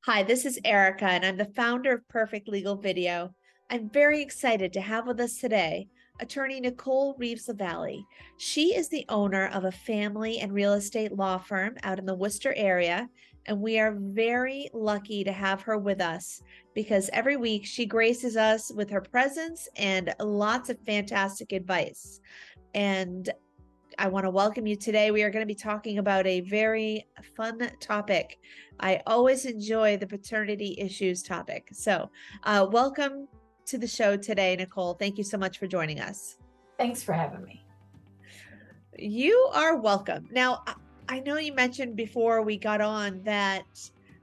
Hi, this is Erica, and I'm the founder of Perfect Legal Video. I'm very excited to have with us today Attorney Nicole Reeves Lavallee. She is the owner of a family and real estate law firm out in the Worcester area, and we are very lucky to have her with us because every week she graces us with her presence and lots of fantastic advice. And I want to welcome you today. We are going to be talking about a very fun topic. I always enjoy the paternity issues topic. So, welcome to the show today, Nicole. Thank you so much for joining us. Thanks for having me. You are welcome. Now, I know you mentioned before we got on that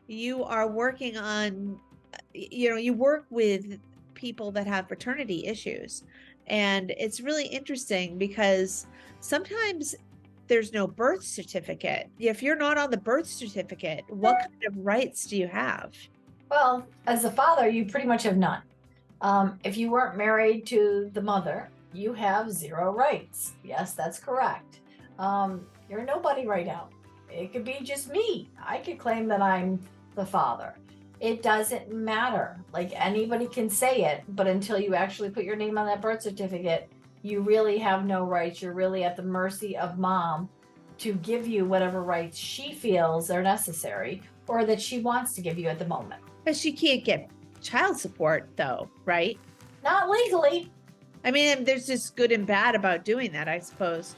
you are working on, you work with people that have paternity issues. And it's really interesting because sometimes there's no birth certificate. If you're not on the birth certificate, what kind of rights do you have? Well, as a father, you pretty much have none. If you weren't married to the mother, you have zero rights. Yes, that's correct. You're nobody right now. It could be just me. I could claim that I'm the father. It doesn't matter. Like anybody can say it, but until you actually put your name on that birth certificate, you really have no rights. You're really at the mercy of mom to give you whatever rights she feels are necessary or that she wants to give you at the moment. But she can't get child support, though, right? Not legally. I mean, there's just good and bad about doing that, I suppose,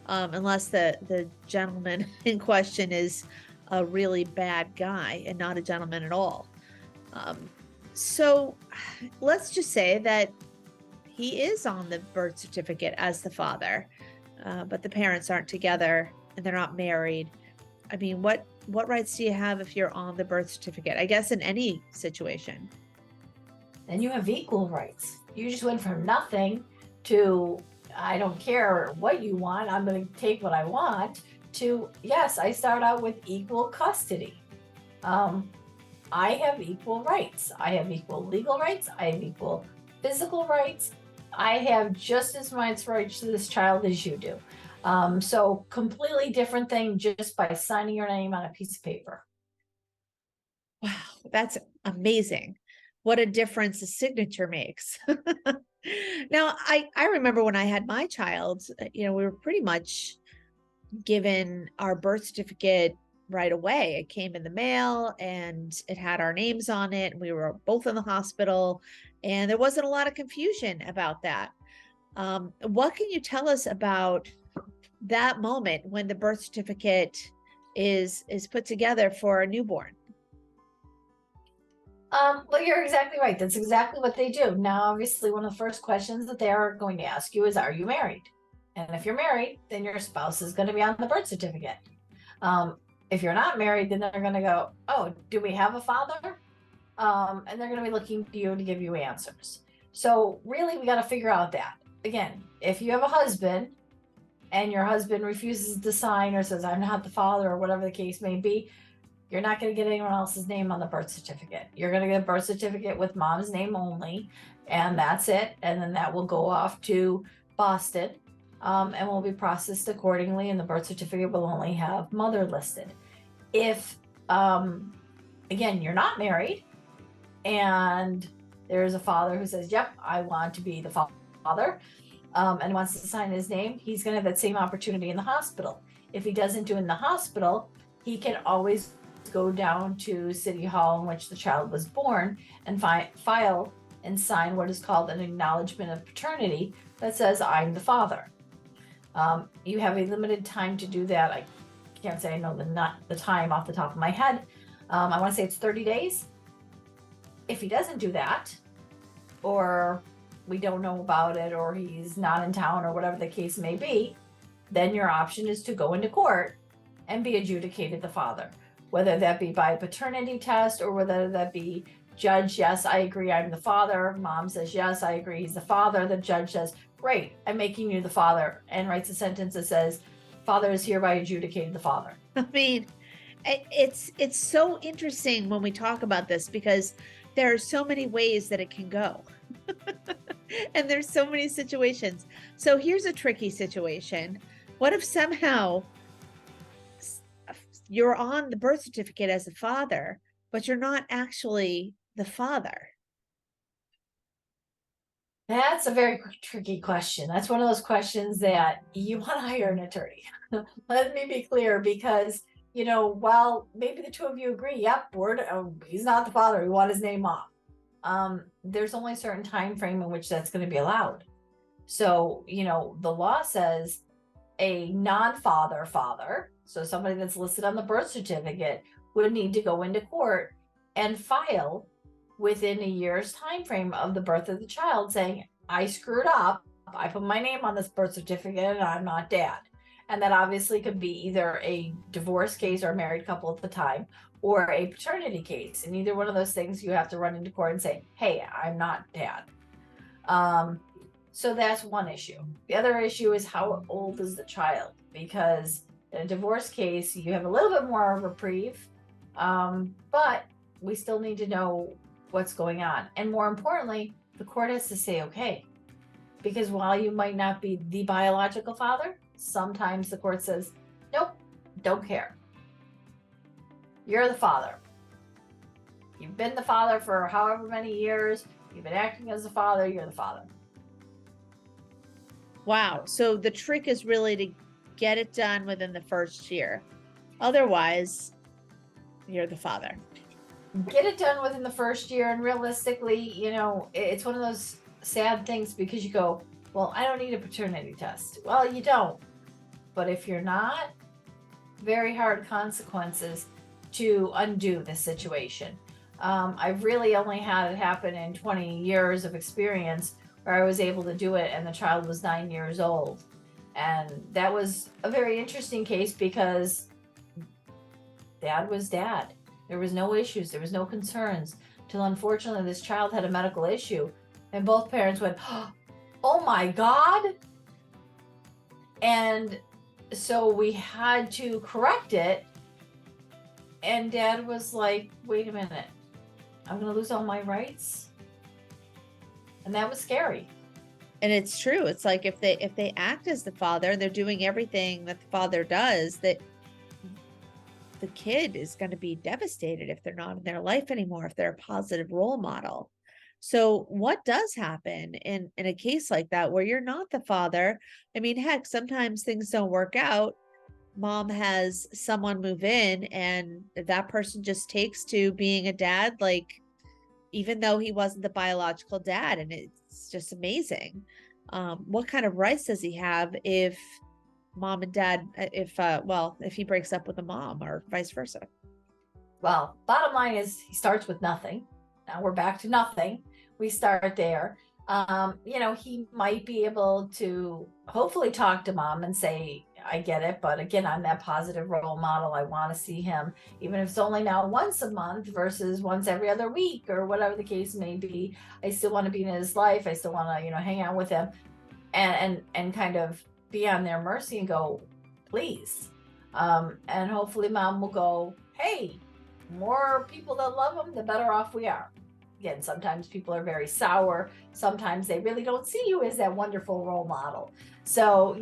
unless the gentleman in question is a really bad guy and not a gentleman at all. So let's just say that he is on the birth certificate as the father, but the parents aren't together and they're not married. I mean, what rights do you have if you're on the birth certificate? I guess in any situation. Then you have equal rights. You just went from nothing to, I don't care what you want, I'm going to take what I want, to, yes, I start out with equal custody. I have equal rights. I have equal legal rights. I have equal physical rights. I have just as much rights to this child as you do. So completely different thing just by signing your name on a piece of paper. Wow, that's amazing. What a difference a signature makes. Now, I remember when I had my child, we were pretty much given our birth certificate right away. It came in the mail and it had our names on it. And we were both in the hospital and there wasn't a lot of confusion about that. What can you tell us about that moment when the birth certificate is put together for a newborn? Well, you're exactly right. That's exactly what they do. Now, obviously, one of the first questions that they are going to ask you is, are you married? And if you're married, then your spouse is going to be on the birth certificate. If you're not married, then they're going to go, oh, do we have a father? And they're going to be looking to you to give you answers. So really, we got to figure out that. Again, if you have a husband and your husband refuses to sign or says, I'm not the father or whatever the case may be, you're not going to get anyone else's name on the birth certificate. You're going to get a birth certificate with mom's name only, and that's it. And then that will go off to Boston and will be processed accordingly. And the birth certificate will only have mother listed. If, again, you're not married and there's a father who says, yep, I want to be the father and wants to sign his name, he's going to have that same opportunity in the hospital. If he doesn't do it in the hospital, he can always go down to City Hall in which the child was born and file and sign what is called an acknowledgement of paternity that says, I'm the father. You have a limited time to do that. I can't say I know the time off the top of my head. I want to say it's 30 days. If he doesn't do that, or we don't know about it, or he's not in town, or whatever the case may be, then your option is to go into court and be adjudicated the father. Whether that be by a paternity test or whether that be judge, yes, I agree, I'm the father. Mom says, yes, I agree, he's the father. The judge says, great, I'm making you the father, and writes a sentence that says, father is hereby adjudicated the father. I mean, it's so interesting when we talk about this because there are so many ways that it can go. And there's so many situations. So here's a tricky situation. What if somehow you're on the birth certificate as a father, but you're not actually the father. That's a very tricky question. That's one of those questions that you want to hire an attorney. Let me be clear, because while maybe the two of you agree, yep, he's not the father, we want his name off. There's only a certain time frame in which that's going to be allowed. So, the law says a non-father father, so somebody that's listed on the birth certificate, would need to go into court and file within a year's time frame of the birth of the child saying, I screwed up, I put my name on this birth certificate and I'm not dad. And that obviously could be either a divorce case or a married couple at the time, or a paternity case. And either one of those things, you have to run into court and say, hey, I'm not dad. So that's one issue. The other issue is, how old is the child? Because in a divorce case, you have a little bit more of a reprieve, but we still need to know what's going on. And more importantly, the court has to say, okay, because while you might not be the biological father, sometimes the court says, nope, don't care. You're the father. You've been the father for however many years. You've been acting as a father. You're the father. Wow. So the trick is really to get it done within the first year. Otherwise, you're the father. Get it done within the first year. And realistically, it's one of those sad things, because you go, well, I don't need a paternity test. Well, you don't. But if you're not, very hard consequences to undo the situation. I've really only had it happen in 20 years of experience, where I was able to do it and the child was 9 years old. And that was a very interesting case, because dad was dad. There was no issues. There was no concerns, till unfortunately this child had a medical issue and both parents went, oh my God. And so we had to correct it. And dad was like, wait a minute, I'm going to lose all my rights. And that was scary. And it's true. It's like if they act as the father, they're doing everything that the father does, that the kid is going to be devastated if they're not in their life anymore, if they're a positive role model. So what does happen in a case like that, where you're not the father? I mean, heck, sometimes things don't work out. Mom has someone move in and that person just takes to being a dad, like, even though he wasn't the biological dad. And it's just amazing. What kind of rights does he have if mom and dad, if he breaks up with a mom, or vice versa? Well, bottom line is, he starts with nothing. Now we're back to nothing. We start there. He might be able to hopefully talk to mom and say, I get it, but again, I'm that positive role model. I want to see him, even if it's only now once a month versus once every other week, or whatever the case may be. I still want to be in his life. I still want to, hang out with him, and kind of be on their mercy and go, please. And hopefully mom will go, hey, more people that love him, the better off we are. Again, sometimes people are very sour. Sometimes they really don't see you as that wonderful role model. So,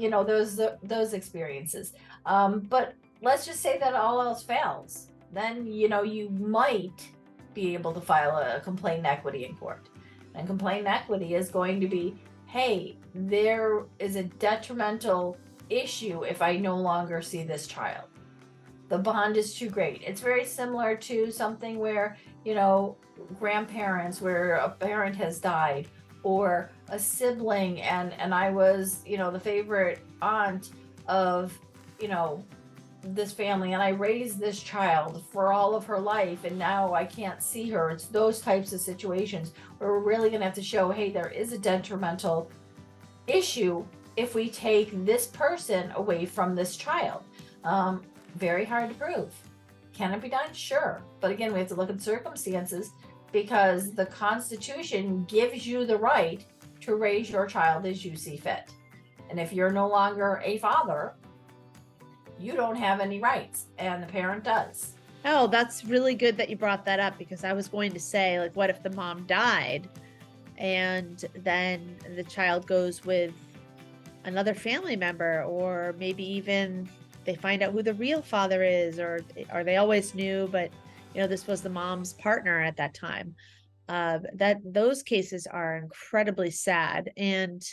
those experiences. But let's just say that all else fails. Then, you might be able to file a complaint in equity in court. And complaint in equity is going to be, hey, there is a detrimental issue if I no longer see this child. The bond is too great. It's very similar to something where, grandparents, where a parent has died, or a sibling, and I was, the favorite aunt of, this family, and I raised this child for all of her life, and now I can't see her. It's those types of situations where we're really going to have to show, hey, there is a detrimental issue if we take this person away from this child. Very hard to prove. Can it be done? Sure. But again, we have to look at circumstances, because the Constitution gives you the right to raise your child as you see fit. And if you're no longer a father, you don't have any rights, and the parent does. Oh, that's really good that you brought that up, because I was going to say, like, what if the mom died and then the child goes with another family member, or maybe even they find out who the real father is, or they always knew, but this was the mom's partner at that time. That those cases are incredibly sad. And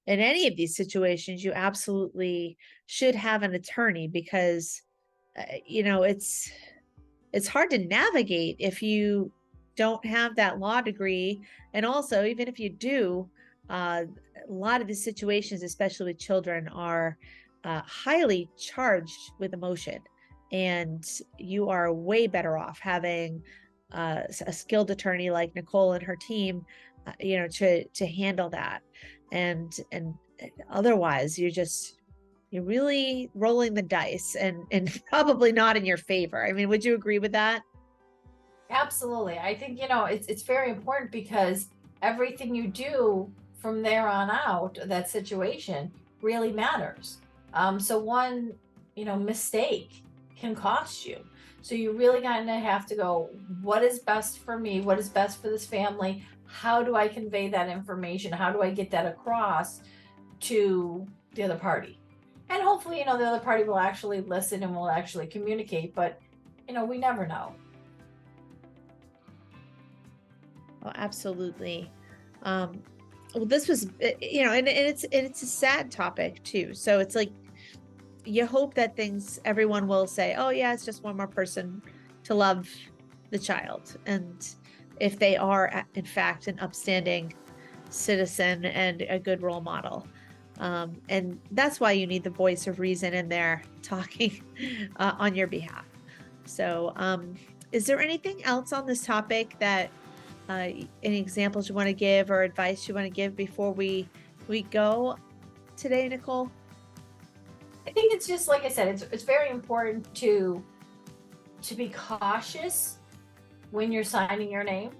in any of these situations, you absolutely should have an attorney, because, it's hard to navigate if you don't have that law degree. And also, even if you do, a lot of these situations, especially with children, are highly charged with emotion. And you are way better off having a skilled attorney like Nicole and her team, to handle that. And otherwise, you're really rolling the dice, and probably not in your favor. I mean, would you agree with that? Absolutely. I think, it's very important because everything you do from there on out, that situation really matters. So one, mistake can cost you. So you really kind of have to go, what is best for me? What is best for this family? How do I convey that information? How do I get that across to the other party? And hopefully, the other party will actually listen and will actually communicate, but we never know. Oh, absolutely. Well, this was, and it's a sad topic too. So it's like, you hope that everyone will say, oh yeah, it's just one more person to love the child. And if they are in fact an upstanding citizen and a good role model. And that's why you need the voice of reason in there talking on your behalf. So is there anything else on this topic that any examples you want to give or advice you want to give before we go today, Nicole? I think it's just like I said, it's very important to be cautious when you're signing your name.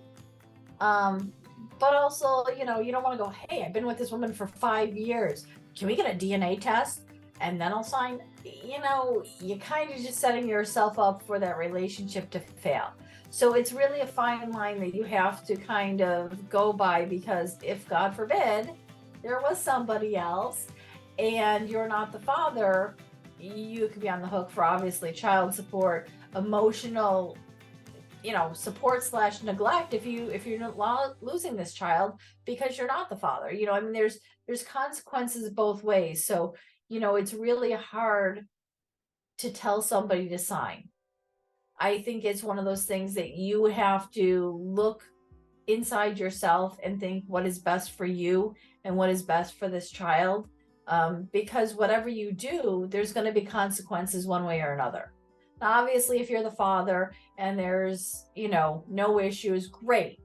But also, you don't want to go, hey, I've been with this woman for 5 years. Can we get a DNA test? And then I'll sign. You kind of just setting yourself up for that relationship to fail. So it's really a fine line that you have to kind of go by, because if, God forbid, there was somebody else and you're not the father, you could be on the hook for obviously child support, emotional, support / neglect if you're not losing this child because you're not the father. I mean, there's consequences both ways. So, it's really hard to tell somebody to sign. I think it's one of those things that you have to look inside yourself and think what is best for you and what is best for this child. Because whatever you do, there's going to be consequences one way or another. Now, obviously, if you're the father and there's, no issues, great.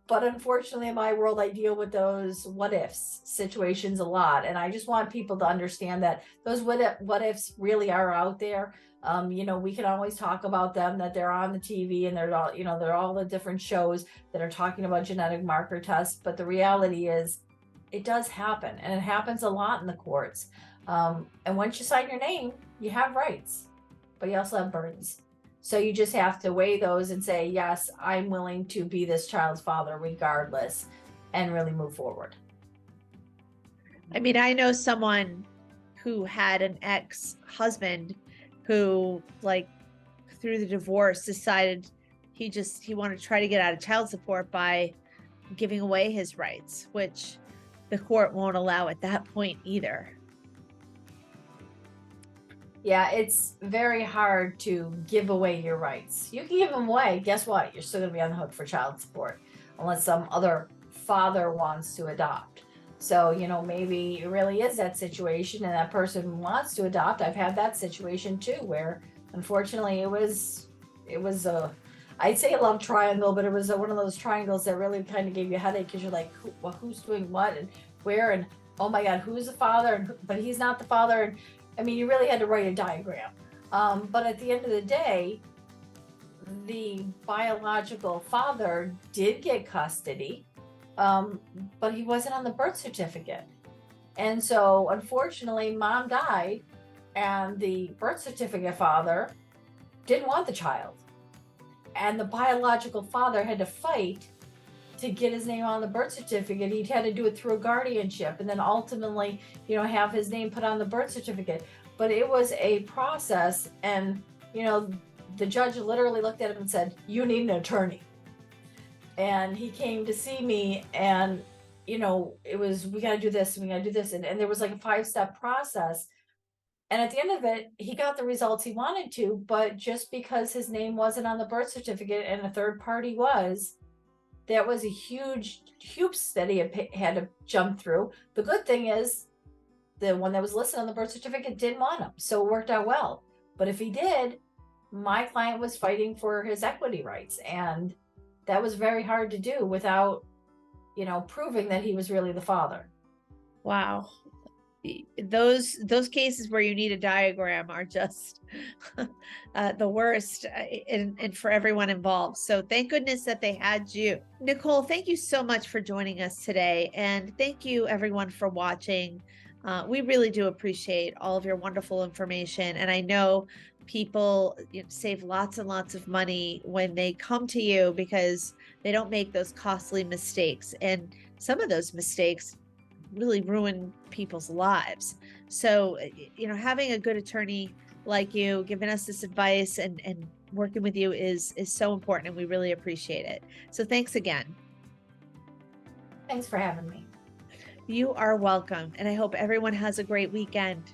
But unfortunately, in my world, I deal with those what ifs situations a lot. And I just want people to understand that those what ifs really are out there. We can always talk about them, that they're on the TV and they're all the different shows that are talking about genetic marker tests. But the reality is it does happen, and it happens a lot in the courts. And once you sign your name, you have rights, but you also have burdens. So you just have to weigh those and say, yes, I'm willing to be this child's father regardless, and really move forward. I mean, I know someone who had an ex-husband who, like, through the divorce, decided he wanted to try to get out of child support by giving away his rights, which the court won't allow at that point either. Yeah, it's very hard to give away your rights. You can give them away. Guess what? You're still going to be on the hook for child support unless some other father wants to adopt. So, maybe it really is that situation and that person wants to adopt. I've had that situation too, where unfortunately it was I'd say a love triangle, but it was one of those triangles that really kind of gave you a headache, because you're like, who's doing what and where, and oh my God, who's the father? But he's not the father. And I mean, you really had to write a diagram. But at the end of the day, the biological father did get custody, but he wasn't on the birth certificate. And so unfortunately, mom died and the birth certificate father didn't want the child. And the biological father had to fight to get his name on the birth certificate. He had to do it through a guardianship and then ultimately, have his name put on the birth certificate. But it was a process, and, the judge literally looked at him and said, "You need an attorney." And he came to see me, and it was, we got to do this, we got to do this, and there was like a 5-step process. And at the end of it, he got the results he wanted to, but just because his name wasn't on the birth certificate and a third party was, that was a huge hoops that he had to jump through. The good thing is, the one that was listed on the birth certificate didn't want him, so it worked out well. But if he did, my client was fighting for his equity rights, and that was very hard to do without, proving that he was really the father. Wow. Those cases where you need a diagram are just the worst, and for everyone involved. So thank goodness that they had you. Nicole, thank you so much for joining us today. And thank you everyone for watching. We really do appreciate all of your wonderful information. And I know people save lots and lots of money when they come to you because they don't make those costly mistakes. And some of those mistakes really ruin people's lives. So, having a good attorney like you giving us this advice and working with you is so important, and we really appreciate it. So thanks again. Thanks for having me. You are welcome. And I hope everyone has a great weekend.